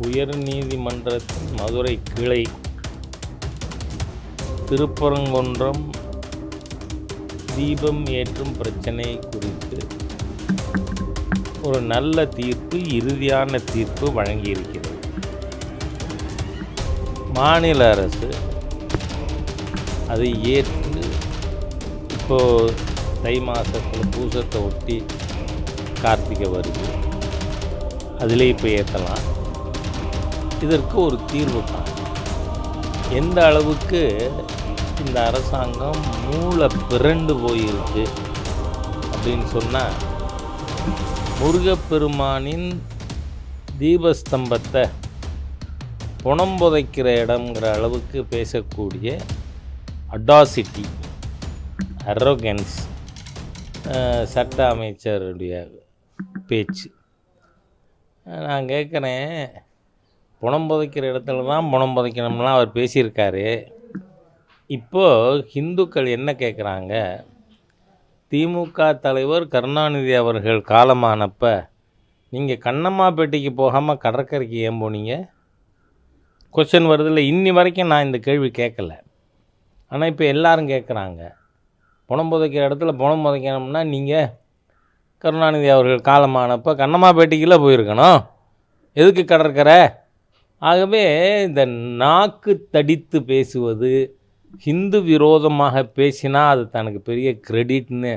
உயர் நீதிமன்றத்தின் மதுரை கிளை திருப்பரங்குன்றம் தீபம் ஏற்றும் பிரச்சனை குறித்து ஒரு நல்ல தீர்ப்பு, இறுதியான தீர்ப்பு வழங்கியிருக்கிறது. மாநில அரசு அதை ஏற்று இப்போது தை மாதத்தில் பூசத்தை ஒட்டி கார்த்திகை வருது, அதிலே இப்போ ஏற்றலாம். இதற்கு ஒரு தீர்வு தான். எந்த அளவுக்கு இந்த அரசாங்கம் மூளை பிறண்டு போயிருக்கு அப்படின்னு சொன்னால், முருகப்பெருமானின் தீபஸ்தம்பத்தை புணம் புதைக்கிற இடம்ங்கிற அளவுக்கு பேசக்கூடிய அடாசிட்டி, அரோகன்ஸ் சட்ட அமைச்சருடைய பேச்சு. நான் கேட்குறேன், புணம் புதைக்கிற இடத்துல தான் புணம் புதைக்கணும்லாம் அவர் பேசியிருக்காரு. இப்போது இந்துக்கள் என்ன கேட்குறாங்க? திமுக தலைவர் கருணாநிதி அவர்கள் காலமானப்போ நீங்கள் கண்ணம்மாப்பேட்டைக்கு போகாமல் கடற்கரைக்கு ஏன் போனீங்க? கொஸ்டின் வருதில்ல. இன்னி வரைக்கும் நான் இந்த கேள்வி கேட்கல. ஆனால் இப்போ எல்லாரும் கேட்குறாங்க. புணம் புதைக்கிற இடத்துல புணம் புதைக்கணும்னா நீங்கள் கருணாநிதி அவர்கள் காலமானப்போ கண்ணம்மாப்பேட்டைக்குள்ளே போயிருக்கணும், எதுக்கு கடற்கரை? ஆகவே இந்த நாக்கு தடித்து பேசுவது, ஹிந்து விரோதமாக பேசினா அது தனக்கு பெரிய கிரெடிட்னு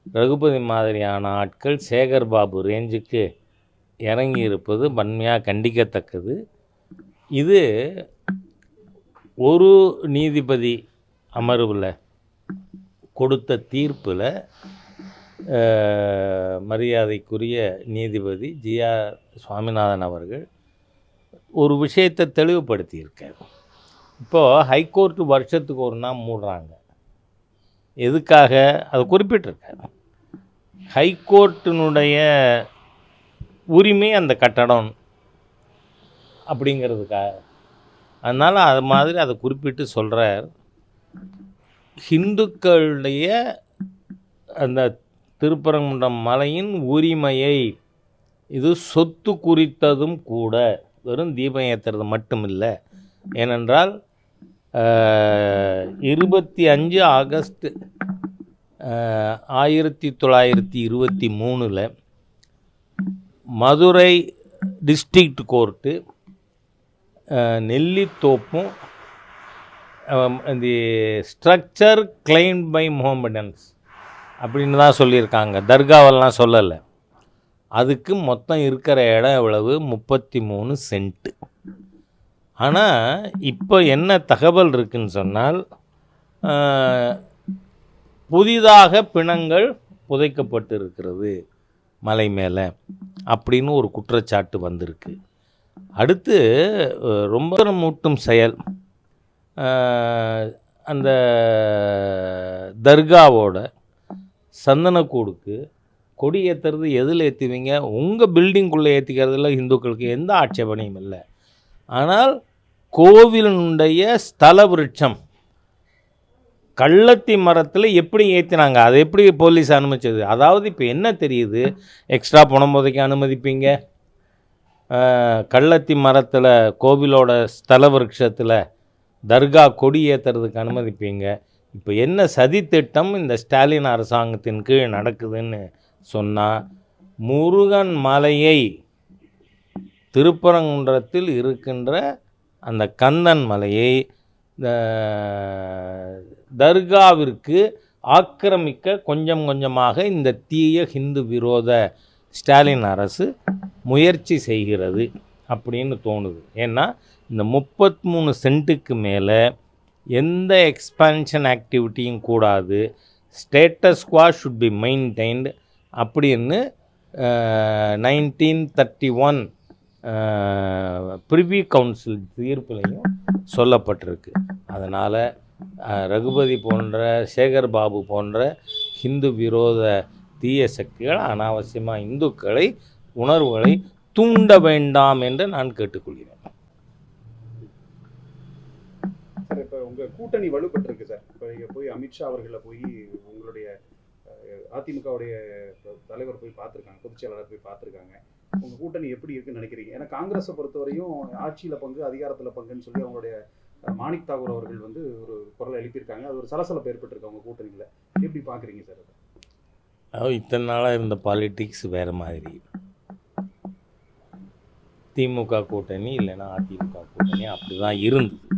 ரகுபதி மாதிரியான ஆட்கள் சேகர் பாபு ரேஞ்சுக்கு இறங்கி இருப்பது வன்மையாக கண்டிக்கத்தக்கது. இது ஒரு நீதிபதி அமர்வில் கொடுத்த தீர்ப்பில் மரியாதைக்குரிய நீதிபதி ஜி.ஆர். சுவாமிநாதன் அவர்கள் ஒரு விஷயத்தை தெளிவுபடுத்தியிருக்கார். இப்போது ஹைகோர்ட்டு வருஷத்துக்கு ஒரு நாள் மூடுறாங்க. எதுக்காக அதை குறிப்பிட்டிருக்காரு? ஹைகோர்ட்டினுடைய உரிமை அந்த கட்டடம் அப்படிங்கிறதுக்காக. அதனால் அது மாதிரி அதை குறிப்பிட்டு சொல்கிறார். ஹிந்துக்களுடைய அந்த திருப்பரங்குன்றம் மலையின் உரிமையை, இது சொத்து குறித்ததும் கூட, வெறும் தீபம் ஏற்றுறது மட்டும் இல்லை. ஏனென்றால் 25 ஆகஸ்ட் 1923 மதுரை டிஸ்ட்ரிக்ட் கோர்ட்டு நெல்லித்தோப்பும் இந்த ஸ்ட்ரக்சர் கிளைம்ட் பை முஹம்மடன்ஸ் அப்படின்னு தான் சொல்லியிருக்காங்க, தர்காவெல்லாம் சொல்லலை. அதுக்கு மொத்தம் இருக்கிற இடம் எவ்வளவு? 33 சென்ட்டு. ஆனால் இப்போ என்ன தகவல் இருக்குன்னு சொன்னால், புதிதாக பிணங்கள் புதைக்கப்பட்டு இருக்கிறது மலை மேலே அப்படின்னு ஒரு குற்றச்சாட்டு வந்திருக்கு. அடுத்து ரொம்ப மூட்டும் செயல், அந்த தர்காவோட சந்தனக்கூடுக்கு கொடி ஏற்றுறது எதில் ஏற்றுவீங்க? உங்கள் பில்டிங்குள்ளே ஏற்றிக்கிறதுல இந்துக்களுக்கு எந்த ஆட்சேபனையும் இல்லை. ஆனால் கோவிலுடைய ஸ்தல விருட்சம் கள்ளத்தி மரத்தில் எப்படி ஏற்றினாங்க, அதை எப்படி போலீஸ் அனுமதிச்சது? அதாவது இப்போ என்ன தெரியுது? எக்ஸ்ட்ரா பணம் புதைக்க அனுமதிப்பீங்க, கள்ளத்தி மரத்தில் கோவிலோட ஸ்தல விருட்சத்தில் தர்கா கொடி ஏற்றுறதுக்கு அனுமதிப்பீங்க. இப்போ என்ன சதித்திட்டம் இந்த ஸ்டாலின் அரசாங்கத்தின் கீழ் நடக்குதுன்னு சொன்னால், முருகன் மலையை திருப்பரங்குன்றத்தில் இருக்கின்ற அந்த கந்தன் மலையை தர்காவிற்கு ஆக்கிரமிக்க கொஞ்சம் கொஞ்சமாக இந்த தீய ஹிந்து விரோத ஸ்டாலின் அரசு முயற்சி செய்கிறது அப்படின்னு தோணுது. ஏன்னா இந்த 33 சென்ட்டுக்கு மேலே எந்த எக்ஸ்பான்ஷன் ஆக்டிவிட்டியும் கூடாது, ஸ்டேட்டஸ் குவா ஷுட் பி மெயின்டைன்டு அப்படின்னு 1931 பிரிவி கவுன்சில் தீர்ப்புலையும் சொல்லப்பட்டிருக்கு. அதனால் ரகுபதி போன்ற, சேகர் பாபு போன்ற ஹிந்து விரோத தீய சக்திகள் அனாவசியமாக இந்துக்களை உணர்வுகளை தூண்ட வேண்டாம் என்று நான் கேட்டுக்கொள்கிறேன். சார், இப்போ உங்கள் கூட்டணி வலுப்பட்டிருக்கு சார். இப்போ நீங்கள் போய் அமித்ஷா அவர்களை போய் உங்களுடைய அதிமுகவுடைய தலைவர் போய் பார்த்துருக்காங்க, பொதுச் செயலாளர் போய் பார்த்துருக்காங்க. உங்கள் கூட்டணி எப்படி இருக்குன்னு நினைக்கிறீங்க? ஏன்னா காங்கிரஸை பொறுத்தவரையும் ஆட்சியில் பங்கு, அதிகாரத்தில் பங்குன்னு சொல்லி அவங்களுடைய மாணிக் தாகூர் அவர்கள் வந்து ஒரு குரலை எழுப்பியிருக்காங்க. அது ஒரு சலசலப்பு ஏற்பட்டிருக்கு அவங்க கூட்டணியில். எப்படி பார்க்குறீங்க சார் அதை? இத்தனை நாளாக இருந்த பாலிட்டிக்ஸ் வேறு மாதிரி. திமுக கூட்டணி இல்லைன்னா அதிமுக கூட்டணி அப்படி தான் இருந்தது.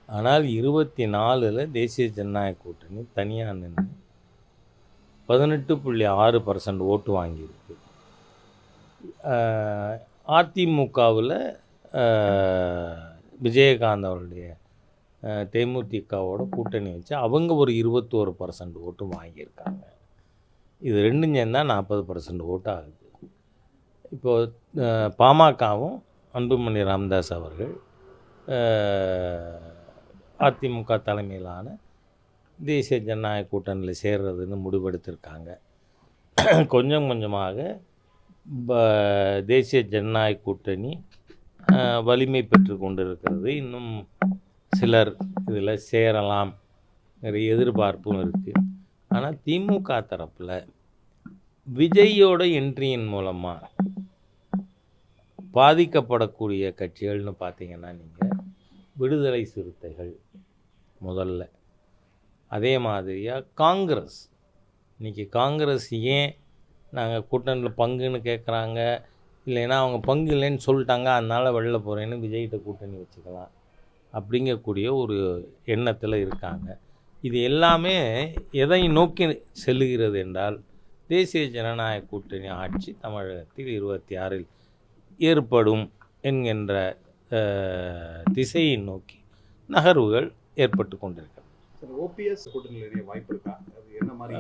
ஆனால் 24 தேசிய ஜனநாயக கூட்டணி தனியாக நின்று 18.6% ஓட்டு வாங்கியிருக்கு. அதிமுகவில் விஜயகாந்த் அவருடைய தேமுதிகவோட கூட்டணி வச்சு அவங்க ஒரு 21% ஓட்டு வாங்கியிருக்காங்க. இது ரெண்டும் சேர்ந்தால் 40% ஓட்டு ஆகுது. இப்போது பாமகவும் அன்புமணி ராமதாஸ் அவர்கள் அதிமுக தலைமையிலான தேசிய ஜனநாயக கூட்டணியில் சேர்றதுன்னு முடிவெடுத்திருக்காங்க. கொஞ்சம் கொஞ்சமாக தேசிய ஜனநாயக கூட்டணி வலிமை பெற்று கொண்டு இருக்கிறது. இன்னும் சிலர் இதில் சேரலாம் நிறைய எதிர்பார்ப்பும் இருக்குது. ஆனால் திமுக தரப்பில் விஜயோட என்ட்ரியின் மூலமாக பாதிக்கப்படக்கூடிய கட்சிகள்னு பார்த்தீங்கன்னா நீங்கள் விடுதலை சிறுத்தைகள் முதல்ல, அதே மாதிரியாக காங்கிரஸ். இன்றைக்கி காங்கிரஸ் ஏன் நாங்கள் கூட்டணியில் பங்குன்னு கேட்குறாங்க, இல்லைன்னா அவங்க பங்கு இல்லைன்னு சொல்லிட்டாங்க அதனால் வெளில போகிறேன்னு விஜய்கிட்ட கூட்டணி வச்சுக்கலாம் அப்படிங்கக்கூடிய ஒரு எண்ணத்தில் இருக்காங்க. இது எல்லாமே எதை நோக்கி செல்லுகிறது என்றால் தேசிய ஜனநாயக கூட்டணி ஆட்சி தமிழகத்தில் 26 ஏற்படும் என்கின்ற திசையை நோக்கி நகர்வுகள் ஏற்பட்டு கொண்டிருக்கிறது. ஓபிஎஸ் கூட்டணியில் நிறைய வாய்ப்பு இருக்கா? அது என்ன மாதிரி?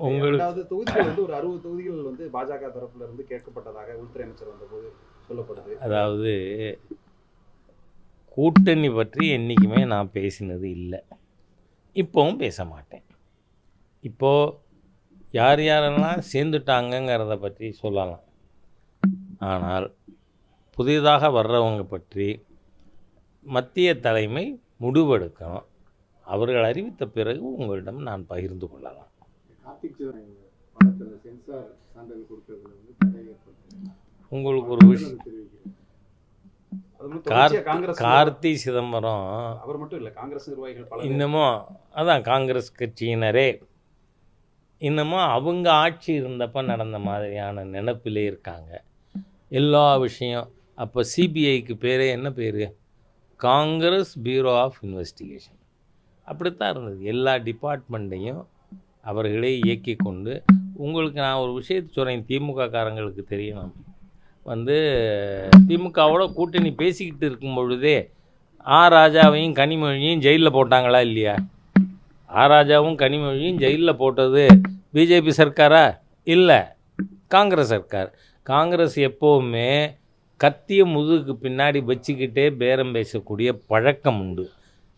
உங்களுக்கு தொகுதிகள் வந்து ஒரு 60 தொகுதிகள் வந்து பாஜக தரப்புல இருந்து கேட்கப்பட்டதாக உள்துறை அமைச்சர் வந்தபோது சொல்லப்படுது. அதாவது கூட்டணி பற்றி என்றைக்குமே நான் பேசினது இல்லை, இப்போவும் பேச மாட்டேன். இப்போது யார் யாரெல்லாம் சேர்ந்துட்டாங்கங்கிறத பற்றி சொல்லலாம். ஆனால் புதிதாக வர்றவங்க பற்றி மத்திய தலைமை முடிவெடுக்கணும். அவர்கள் அறிவித்த பிறகு உங்களிடம் நான் பகிர்ந்து கொள்ளலாம். உங்களுக்கு ஒரு விஷயம், கார்த்தி சிதம்பரம் அவர் மட்டும் இல்லை, காங்கிரஸ் நிர்வாகிகள் இன்னமும் அதான் காங்கிரஸ் கட்சியினரே இன்னமும் அவங்க ஆட்சி இருந்தப்போ நடந்த மாதிரியான நினைப்பிலே இருக்காங்க. எல்லா விஷயம் அப்போ சிபிஐக்கு பேரே என்ன பேர்? Congress bureau of investigation. அப்படித்தான் இருந்தது. எல்லா டிபார்ட்மெண்ட்டையும் அவர்களே இயக்கி கொண்டு. உங்களுக்கு நான் ஒரு விஷயத்தை சொல்கிறேன், திமுக காரங்களுக்கு தெரியணும். திமுகவோட கூட்டணி பேசிக்கிட்டு இருக்கும் பொழுதே ராஜாவையும் கனிமொழியும் ஜெயிலில் போட்டாங்களா இல்லையா? ராஜாவும் கனிமொழியும் ஜெயிலில் போட்டது பிஜேபி சர்க்காரா? இல்லை, காங்கிரஸ் சர்க்கார். காங்கிரஸ் எப்போவுமே கத்திய முதுகுக்கு பின்னாடி வச்சுக்கிட்டே பேரம் பேசக்கூடிய பழக்கம் உண்டு.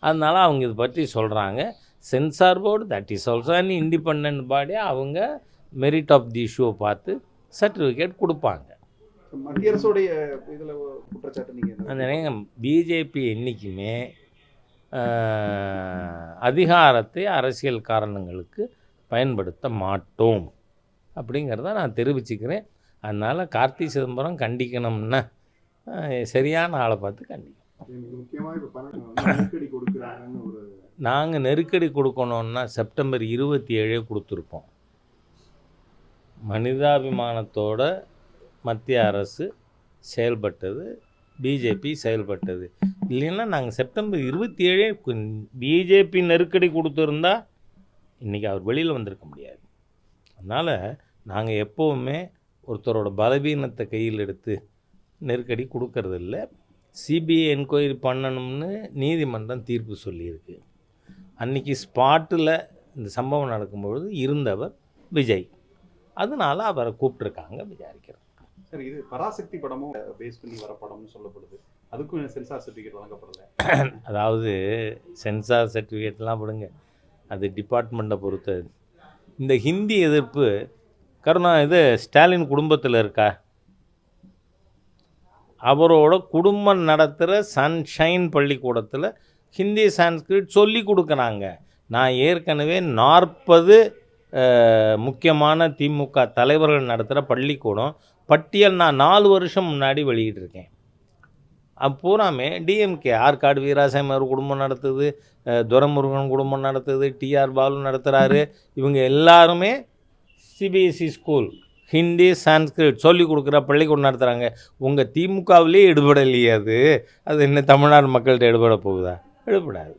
அதனால் அவங்க இதை பற்றி சொல்கிறாங்க. Censor board that is also an independent பாடி. அவங்க மெரிட் ஆஃப் தி இஷ்யூவை பார்த்து சர்டிஃபிகேட் கொடுப்பாங்க. மத்திய அரசுடைய இதில் குற்றச்சாட்டு நீங்கள் அந்த பிஜேபி என்றைக்குமே அதிகாரத்தை அரசியல் காரணங்களுக்கு பயன்படுத்த மாட்டோம் அப்படிங்கிறத நான் தெரிவிச்சுக்கிறேன். அதனால் கார்த்தி சிதம்பரம் கண்டிக்கணும்னா சரியான ஆளை பார்த்து கண்டிக்கணும். நாங்கள் நெருக்கடி கொடுக்கணுன்னா செப்டம்பர் 27 கொடுத்துருப்போம். மனிதாபிமானத்தோட மத்திய அரசு செயல்பட்டது, பிஜேபி செயல்பட்டது. இல்லைன்னா நாங்கள் செப்டம்பர் 27 பிஜேபி நெருக்கடி கொடுத்துருந்தா இன்றைக்கி அவர் வெளியில் வந்திருக்க முடியாது. அதனால் நாங்கள் எப்போவுமே ஒருத்தரோட பலவீனத்தை கையில் எடுத்து நெருக்கடி கொடுக்கறதில்ல. சிபிஐ என்கொயரி பண்ணணும்னு நீதிமன்றம் தீர்ப்பு சொல்லியிருக்கு. அன்றைக்கி ஸ்பாட்டில் இந்த சம்பவம் நடக்கும்பொழுது இருந்தவர் விஜய். அதனால் அவரை கூப்பிட்ருக்காங்க விசாரிக்கிறார். சரி, இது பராசக்தி படமும் பேஸ் பண்ணி வர படம்னு சொல்லப்படுது. அதுக்கும் சென்சார் சர்டிஃபிகேட் வழங்கப்படலை. அதாவது சென்சார் சர்டிஃபிகேட்லாம் விடுங்க, அது டிபார்ட்மெண்ட்டை பொறுத்தது. இந்த ஹிந்தி எதிர்ப்பு ஸ்டாலின் குடும்பத்தில் இருக்கா? அவரோட குடும்பம் நடத்துகிற சன்ஷைன் பள்ளிக்கூடத்தில் ஹிந்தி சான்ஸ்கிரிட் சொல்லி கொடுக்குறாங்க. நான் ஏற்கனவே 40 முக்கியமான திமுக தலைவர்கள் நடத்துகிற பள்ளிக்கூடம் பட்டியல் நான் 4 வருஷம் முன்னாடி வெளியிட்டிருக்கேன். பூராமே டிஎம்கே ஆற்காடு வீராசாமி அவர் குடும்பம் நடத்துது, துரைமுருகன் குடும்பம் நடத்துது, டிஆர் பாலு நடத்துகிறாரு. இவங்க எல்லாருமே சிபிஎஸ்சி ஸ்கூல் ஹிந்தி சான்ஸ்கிரிட் சொல்லிக் கொடுக்குற பள்ளிக்கூடம் நடத்துகிறாங்க. உங்கள் திமுகவிலே எடுபடலையே அது என்ன தமிழ்நாடு மக்கள்கிட்ட எடுபட போகுதா? எடுபடாது.